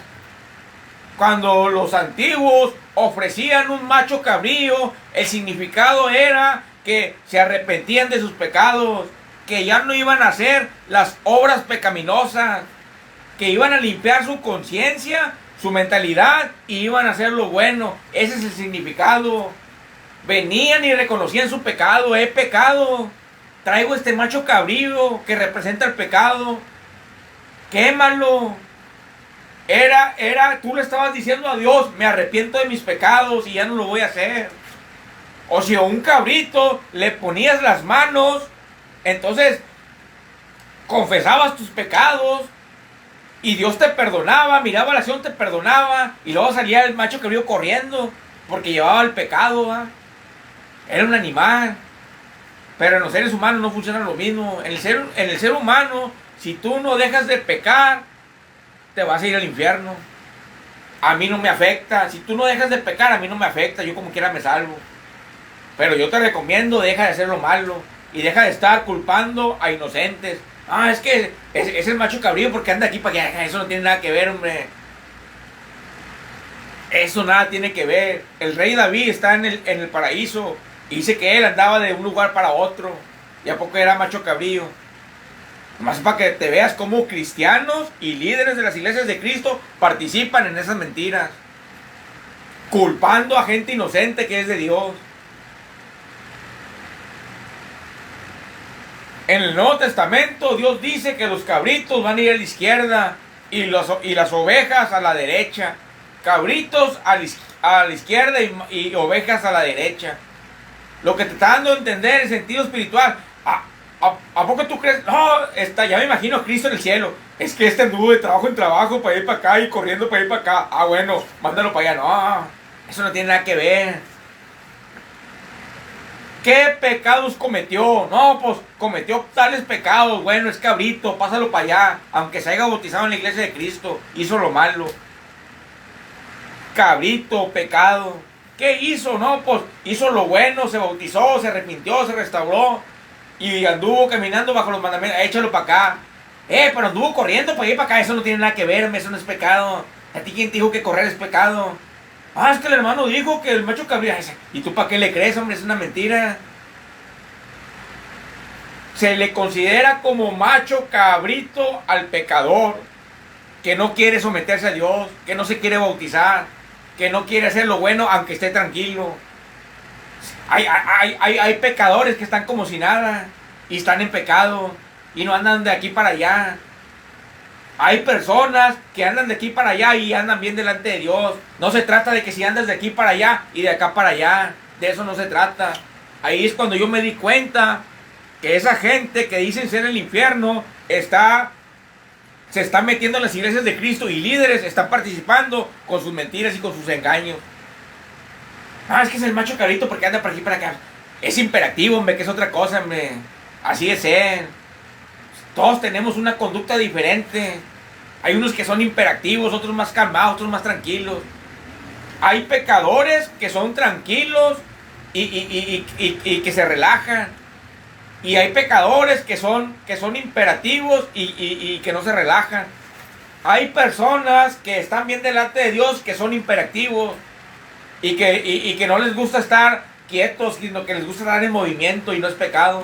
Cuando los antiguos ofrecían un macho cabrío, el significado era que se arrepentían de sus pecados, que ya no iban a hacer las obras pecaminosas, que iban a limpiar su conciencia, su mentalidad y iban a hacer lo bueno. Ese es el significado. Venían y reconocían su pecado. He pecado. Traigo este macho cabrío que representa el pecado. Quémalo. Tú le estabas diciendo a Dios, me arrepiento de mis pecados y ya no lo voy a hacer. O si a un cabrito le ponías las manos, entonces confesabas tus pecados y Dios te perdonaba, miraba la acción, te perdonaba y luego salía el macho cabrío corriendo porque llevaba el pecado, ¿va? Era un animal. Pero en los seres humanos no funciona lo mismo. En el ser humano, si tú no dejas de pecar, te vas a ir al infierno. A mí no me afecta. Si tú no dejas de pecar, a mí no me afecta. Yo como quiera me salvo. Pero yo te recomiendo, deja de hacer lo malo. Y deja de estar culpando a inocentes. Es que es el macho cabrío porque anda aquí para allá. Eso no tiene nada que ver, hombre. Eso nada tiene que ver. El rey David está en el paraíso. Y dice que él andaba de un lugar para otro. ¿Y a poco era macho cabrío? Más para que te veas cómo cristianos y líderes de las iglesias de Cristo participan en esas mentiras. Culpando a gente inocente que es de Dios. En el Nuevo Testamento Dios dice que los cabritos van a ir a la izquierda y las ovejas a la derecha. Cabritos a la izquierda y ovejas a la derecha. Lo que te está dando a entender el sentido espiritual. ¿A poco tú crees? No, ya me imagino a Cristo en el cielo. Es que anduvo de trabajo en trabajo para ir para acá y corriendo para ir para acá. Bueno, mándalo para allá. No, eso no tiene nada que ver. ¿Qué pecados cometió? No, pues cometió tales pecados. Bueno, es cabrito, pásalo para allá. Aunque se haya bautizado en la iglesia de Cristo, hizo lo malo. Cabrito, pecado. ¿Qué hizo? No, pues hizo lo bueno, se bautizó, se arrepintió, se restauró y anduvo caminando bajo los mandamientos. Échalo para acá. Pero anduvo corriendo para ir para acá. Eso no tiene nada que ver, eso no es pecado. ¿A ti quién te dijo que correr es pecado? Es que el hermano dijo que el macho cabrío. ¿Y tú para qué le crees, hombre? Es una mentira. Se le considera como macho cabrito al pecador que no quiere someterse a Dios, que no se quiere bautizar, que no quiere hacer lo bueno aunque esté tranquilo. Hay pecadores que están como si nada y están en pecado y no andan de aquí para allá. Hay personas que andan de aquí para allá y andan bien delante de Dios. No se trata de que si andas de aquí para allá y de acá para allá. De eso no se trata. Ahí es cuando yo me di cuenta que esa gente que dicen ser el infierno se está metiendo en las iglesias de Cristo y líderes están participando con sus mentiras y con sus engaños. Es que es el macho cabrito porque anda por aquí para acá. Es imperativo, hombre, que es otra cosa, hombre. Así es él. Todos tenemos una conducta diferente. Hay unos que son imperativos, otros más calmados, otros más tranquilos. Hay pecadores que son tranquilos y que se relajan. Y hay pecadores que son imperativos y que no se relajan. Hay personas que están bien delante de Dios que son imperativos y que no les gusta estar quietos, sino que les gusta estar en movimiento y no es pecado.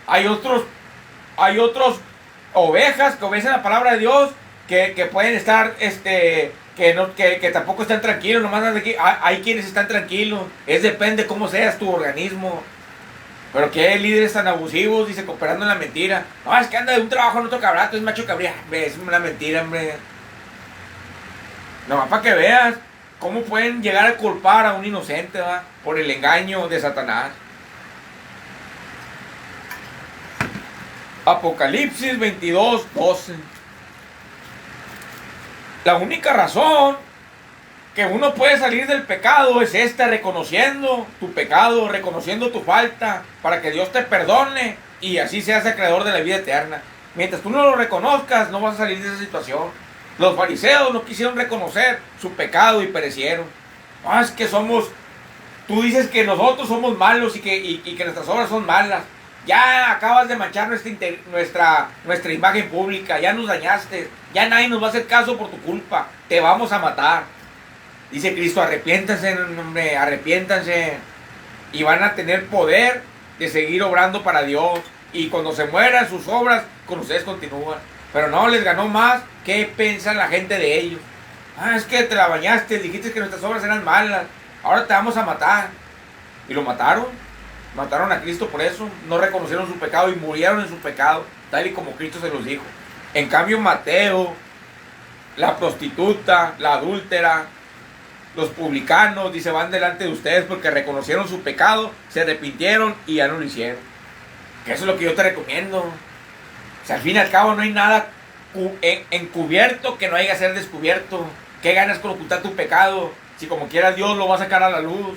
Hay otros ovejas que obedecen la palabra de Dios que pueden estar que tampoco están tranquilos, nomás aquí. Hay quienes están tranquilos, depende cómo seas tu organismo. Pero qué líderes tan abusivos, dice, cooperando en la mentira. Es que anda de un trabajo en otro cabrato, es macho cabría. Es una mentira, hombre. Nomás para que veas cómo pueden llegar a culpar a un inocente, ¿va? Por el engaño de Satanás. Apocalipsis 22:12. La única razón que uno puede salir del pecado es reconociendo tu pecado, reconociendo tu falta, para que Dios te perdone y así seas el creador de la vida eterna. Mientras tú no lo reconozcas, no vas a salir de esa situación. Los fariseos no quisieron reconocer su pecado y perecieron. Es que tú dices que nosotros somos malos y que nuestras obras son malas. Ya acabas de manchar nuestra imagen pública, ya nos dañaste, ya nadie nos va a hacer caso por tu culpa, te vamos a matar. Dice Cristo, arrepiéntanse, hombre, arrepiéntanse. Y van a tener poder de seguir obrando para Dios. Y cuando se mueran sus obras, con ustedes continúan. Pero no, les ganó más. ¿Qué piensa la gente de ellos? Es que te la bañaste, dijiste que nuestras obras eran malas. Ahora te vamos a matar. Y lo mataron. Mataron a Cristo por eso. No reconocieron su pecado y murieron en su pecado, tal y como Cristo se los dijo. En cambio, Mateo, la prostituta, la adúltera, los publicanos, dice, van delante de ustedes porque reconocieron su pecado, se arrepintieron y ya no lo hicieron. Que eso es lo que yo te recomiendo. O sea, al fin y al cabo no hay nada encubierto que no haya que ser descubierto. ¿Qué ganas con ocultar tu pecado? Si como quiera Dios lo va a sacar a la luz.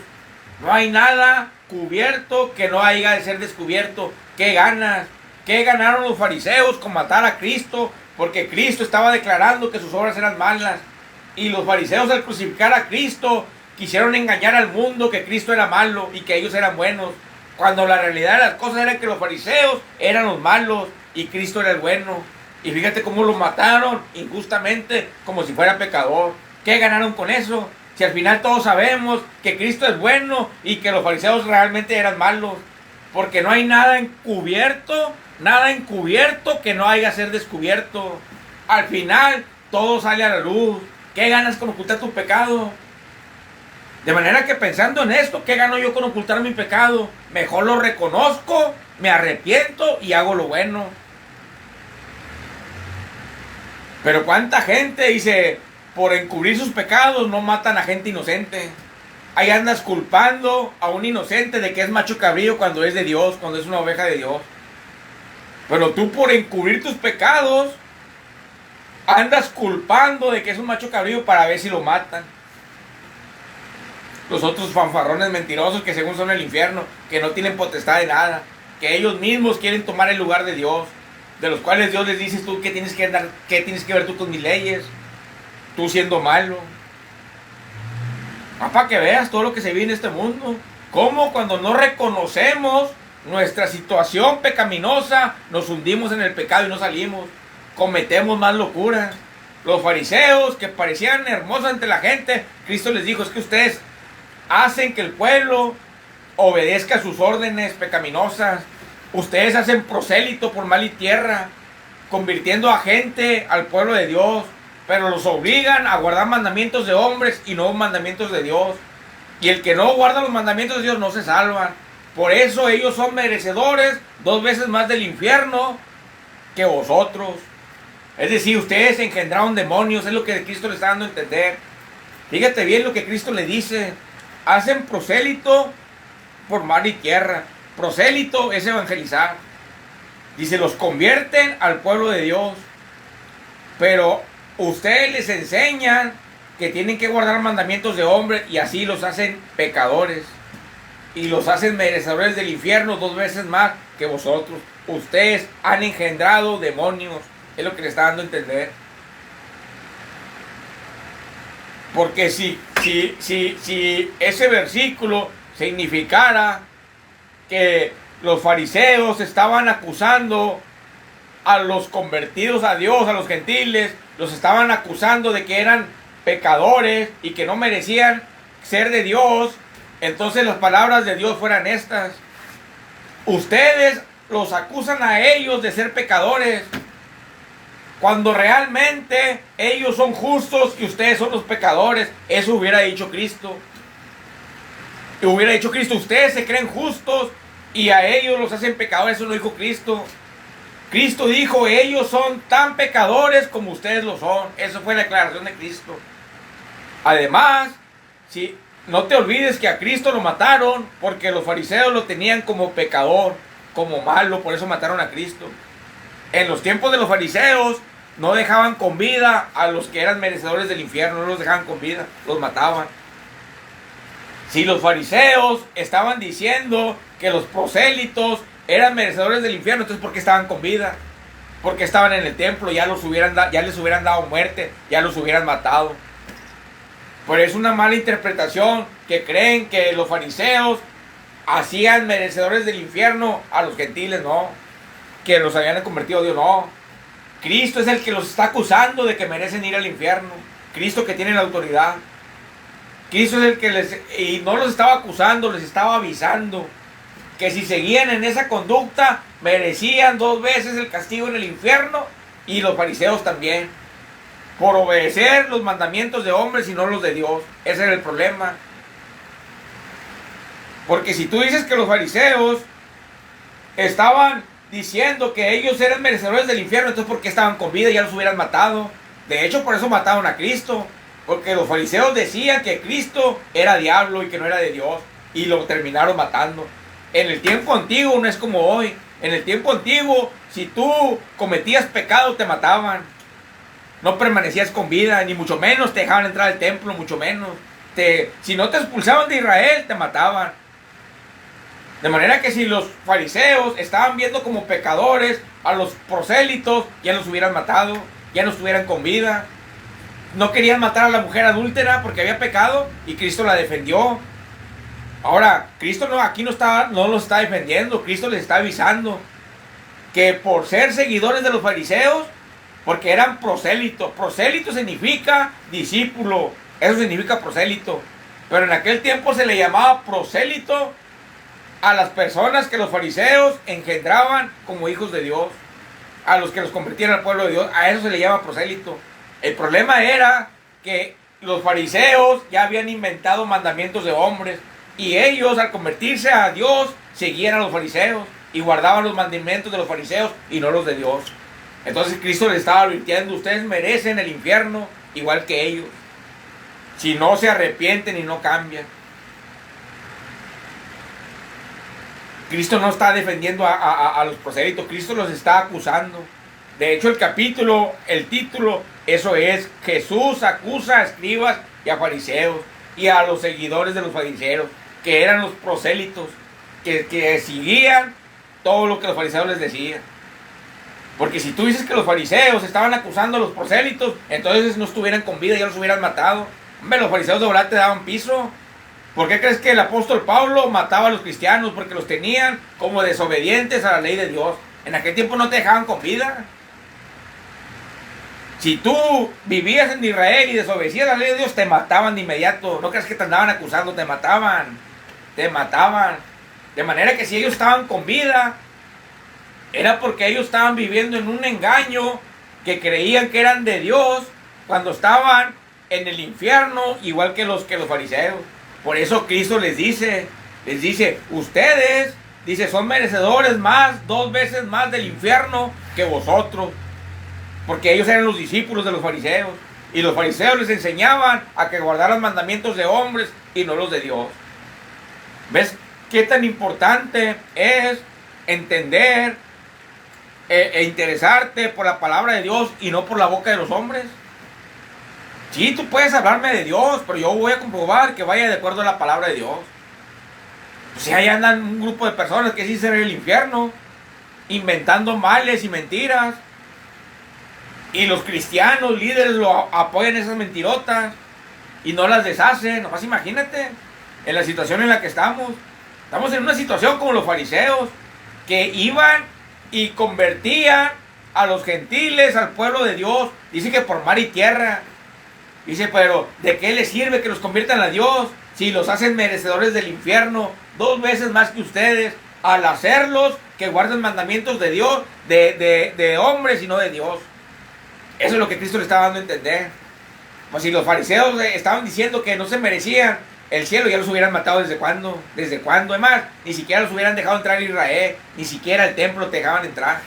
No hay nada cubierto que no haya de ser descubierto. ¿Qué ganas? ¿Qué ganaron los fariseos con matar a Cristo? Porque Cristo estaba declarando que sus obras eran malas. Y los fariseos, al crucificar a Cristo, quisieron engañar al mundo que Cristo era malo y que ellos eran buenos, cuando la realidad de las cosas era que los fariseos eran los malos y Cristo era el bueno. Y fíjate cómo lo mataron injustamente, como si fuera pecador. ¿Qué ganaron con eso? Si al final todos sabemos que Cristo es bueno y que los fariseos realmente eran malos. Porque no hay nada encubierto que no haya que ser descubierto. Al final todo sale a la luz. ¿Qué ganas con ocultar tu pecado? De manera que pensando en esto, ¿qué gano yo con ocultar mi pecado? Mejor lo reconozco, me arrepiento y hago lo bueno. Pero cuánta gente dice, por encubrir sus pecados no matan a gente inocente. Ahí andas culpando a un inocente de que es macho cabrío cuando es de Dios, cuando es una oveja de Dios. Pero tú por encubrir tus pecados andas culpando de que es un macho cabrío para ver si lo matan. Los otros fanfarrones mentirosos que según son el infierno, que no tienen potestad de nada, que ellos mismos quieren tomar el lugar de Dios, de los cuales Dios les dice, tú qué tienes que ver tú con mis leyes, tú siendo malo. Para que veas todo lo que se vive en este mundo, cómo cuando no reconocemos nuestra situación pecaminosa, nos hundimos en el pecado y no salimos. Cometemos más locuras. Los fariseos, que parecían hermosos ante la gente, Cristo les dijo, es que ustedes hacen que el pueblo obedezca a sus órdenes pecaminosas. Ustedes hacen prosélito por mal y tierra, convirtiendo a gente al pueblo de Dios, pero los obligan a guardar mandamientos de hombres y no mandamientos de Dios. Y el que no guarda los mandamientos de Dios no se salva. Por eso ellos son merecedores 2 veces más del infierno que vosotros. Es decir, ustedes engendraron demonios, es lo que Cristo le está dando a entender. Fíjate bien lo que Cristo le dice. Hacen prosélito por mar y tierra. Prosélito es evangelizar. Dice, los convierten al pueblo de Dios. Pero ustedes les enseñan que tienen que guardar mandamientos de hombres y así los hacen pecadores y los hacen merecedores del infierno 2 veces más que vosotros. Ustedes han engendrado demonios, es lo que le está dando a entender. Porque si ese versículo significara que los fariseos estaban acusando a los convertidos a Dios, a los gentiles, los estaban acusando de que eran pecadores y que no merecían ser de Dios, entonces las palabras de Dios fueran estas: ustedes los acusan a ellos de ser pecadores, cuando realmente ellos son justos y ustedes son los pecadores. Eso hubiera dicho Cristo. Y hubiera dicho Cristo: ustedes se creen justos y a ellos los hacen pecadores. Eso no dijo Cristo. Cristo dijo: ellos son tan pecadores como ustedes lo son. Eso fue la declaración de Cristo. Además, si no te olvides que a Cristo lo mataron porque los fariseos lo tenían como pecador, como malo, por eso mataron a Cristo. En los tiempos de los fariseos no dejaban con vida a los que eran merecedores del infierno, no los dejaban con vida, los mataban. Si los fariseos estaban diciendo que los prosélitos eran merecedores del infierno, entonces ¿por qué estaban con vida? Porque estaban en el templo, ya les hubieran dado muerte, ya los hubieran matado. Pero es una mala interpretación que creen que los fariseos hacían merecedores del infierno a los gentiles, no. Que los habían convertido a Dios, no. Cristo es el que los está acusando de que merecen ir al infierno. Cristo, que tiene la autoridad. Cristo es el que y no los estaba acusando, les estaba avisando que si seguían en esa conducta merecían 2 veces el castigo en el infierno, y los fariseos también, por obedecer los mandamientos de hombres y no los de Dios. Ese era el problema. Porque si tú dices que los fariseos estaban diciendo que ellos eran merecedores del infierno, entonces ¿por qué estaban con vida? Ya los hubieran matado. De hecho, por eso mataron a Cristo, porque los fariseos decían que Cristo era diablo y que no era de Dios, y lo terminaron matando. En el tiempo antiguo no es como hoy. En el tiempo antiguo, si tú cometías pecado, te mataban. No permanecías con vida, ni mucho menos te dejaban entrar al templo, mucho menos. Si no te expulsaban de Israel, te mataban. De manera que si los fariseos estaban viendo como pecadores a los prosélitos, ya los hubieran matado, ya no estuvieran con vida. No querían matar a la mujer adúltera porque había pecado y Cristo la defendió. Ahora, Cristo aquí no los está defendiendo, Cristo les está avisando que por ser seguidores de los fariseos, porque eran prosélitos. Prosélito significa discípulo, eso significa prosélito. Pero en aquel tiempo se le llamaba prosélito a las personas que los fariseos engendraban como hijos de Dios, a los que los convertían al pueblo de Dios. A eso se le llama prosélito. El problema era que los fariseos ya habían inventado mandamientos de hombres, y ellos, al convertirse a Dios, seguían a los fariseos y guardaban los mandamientos de los fariseos y no los de Dios. Entonces Cristo les estaba advirtiendo: ustedes merecen el infierno igual que ellos, si no se arrepienten y no cambian. Cristo no está defendiendo a los prosélitos, Cristo los está acusando. De hecho, el título, eso es: Jesús acusa a escribas y a fariseos y a los seguidores de los fariseos, que eran los prosélitos, que seguían todo lo que los fariseos les decían. Porque si tú dices que los fariseos estaban acusando a los prosélitos, entonces no estuvieran con vida, ya los hubieran matado. Hombre, los fariseos de verdad te daban piso. ¿Por qué crees que el apóstol Pablo mataba a los cristianos? Porque los tenían como desobedientes a la ley de Dios. En aquel tiempo no te dejaban con vida. Si tú vivías en Israel y desobedecías la ley de Dios, te mataban de inmediato. No creas que te andaban acusando, te mataban. Te mataban. De manera que si ellos estaban con vida, era porque ellos estaban viviendo en un engaño, que creían que eran de Dios cuando estaban en el infierno, igual que los fariseos. Por eso Cristo les dice, ustedes, son merecedores 2 veces más del infierno que vosotros. Porque ellos eran los discípulos de los fariseos, y los fariseos les enseñaban a que guardaran mandamientos de hombres y no los de Dios. ¿Ves qué tan importante es entender e interesarte por la palabra de Dios y no por la boca de los hombres? Sí, tú puedes hablarme de Dios, pero yo voy a comprobar que vaya de acuerdo a la palabra de Dios. Pues si ahí andan un grupo de personas que sí se ve el infierno, inventando males y mentiras. Y los cristianos, líderes, lo apoyan esas mentirotas y no las deshacen. Nomás imagínate en la situación en la que estamos. Estamos en una situación como los fariseos, que iban y convertían a los gentiles al pueblo de Dios. Dice que por mar y tierra. Dice, pero ¿de qué les sirve que los conviertan a Dios si los hacen merecedores del infierno 2 veces más que ustedes, al hacerlos que guarden mandamientos de Dios, de hombres y no de Dios? Eso es lo que Cristo le estaba dando a entender. Pues si los fariseos estaban diciendo que no se merecían el cielo, ya los hubieran matado desde cuándo. ¿Desde cuándo? Además, ni siquiera los hubieran dejado entrar a Israel, ni siquiera el templo te dejaban entrar.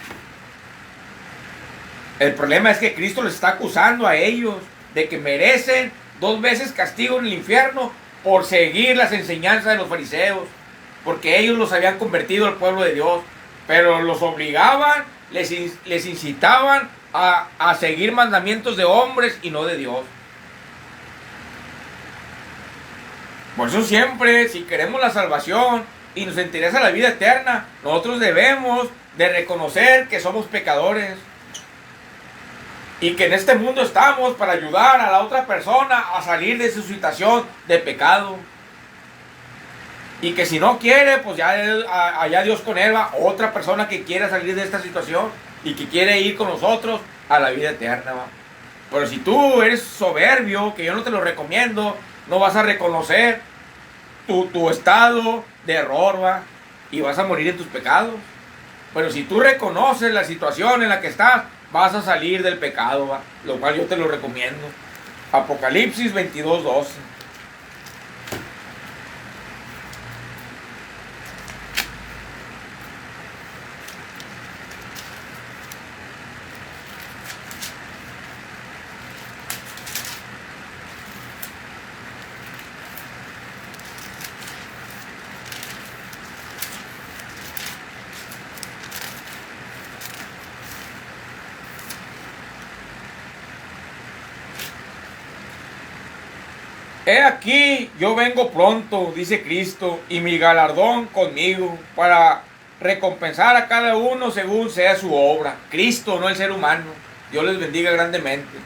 El problema es que Cristo les está acusando a ellos de que merecen 2 veces castigo en el infierno por seguir las enseñanzas de los fariseos, porque ellos los habían convertido al pueblo de Dios, pero los obligaban, les incitaban a seguir mandamientos de hombres y no de Dios. Por eso siempre, si queremos la salvación y nos interesa la vida eterna, nosotros debemos de reconocer que somos pecadores y que en este mundo estamos para ayudar a la otra persona a salir de su situación de pecado. Y que si no quiere, pues ya allá Dios con él va, otra persona que quiera salir de esta situación y que quiere ir con nosotros a la vida eterna, ¿va? Pero si tú eres soberbio, que yo no te lo recomiendo, no vas a reconocer tu estado de error, ¿va? Y vas a morir en tus pecados. Pero si tú reconoces la situación en la que estás, vas a salir del pecado, ¿va? Lo cual yo te lo recomiendo. Apocalipsis 22:12. He aquí, yo vengo pronto, dice Cristo, y mi galardón conmigo, para recompensar a cada uno según sea su obra. Cristo, no el ser humano. Dios les bendiga grandemente.